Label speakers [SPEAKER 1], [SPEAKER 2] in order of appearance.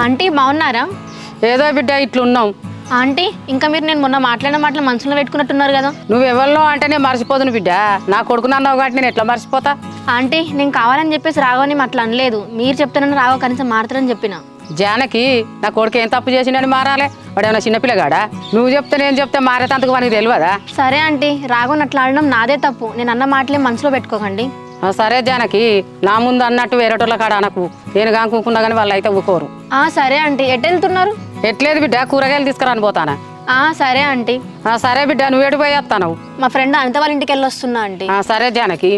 [SPEAKER 1] Aunty బాగున్నారా?
[SPEAKER 2] ఏదో బిడ్డ ఇట్లున్నాం.
[SPEAKER 1] ఆంటీ ఇంకా మీరు నేను మొన్న మాట్లాడిన మాటలు మనసులో పెట్టుకున్నట్టున్నారు కదా.
[SPEAKER 2] నువ్వు ఎవరిలో అంటేనే మర్చిపోదును బిడ్డ. నా కొడుకునన్నావు కాబట్టి నేను ఎట్లా మర్చిపోతా?
[SPEAKER 1] ఆంటీ నేను కావాలని చెప్పేసి రాఘవని అట్లా అనలేదు. మీరు చెప్తానని రాఘవ కనీసం మారుతారని చెప్పిన.
[SPEAKER 2] జానకి నా కొడుకు ఏం తప్పు చేసిండని మారాలి? వాడు ఏమైనా చిన్నపిల్లగాడా? నువ్వు చెప్తే నేను చెప్తే మారేతందుకు మనకి తెలియదా?
[SPEAKER 1] సరే ఆంటీ, రాఘవని అట్లా అనడం నాదే తప్పు. నేను అన్న మాటలే మనసులో పెట్టుకోకండి.
[SPEAKER 2] సరే జానకి, నా ముందు అన్నట్టు వేరేటోళ్ళ కాడ అనకు. నేను కానుకున్నా కానీ వాళ్ళు అయితే ఊకోరు.
[SPEAKER 1] సరే ఆంటీ, ఎటు వెళ్తున్నారు?
[SPEAKER 2] ఎట్లేదు బిడ్డ, కూరగాయలు తీసుకురాని పోతానా.
[SPEAKER 1] సరే ఆంటీ.
[SPEAKER 2] సరే బిడ్డ, నువ్వు ఎటు పోయి వస్తావు?
[SPEAKER 1] మా ఫ్రెండ్ అనిత వాళ్ళ ఇంటికి వెళ్ళి వస్తున్నా ఆంటీ.
[SPEAKER 2] సరే జానకి.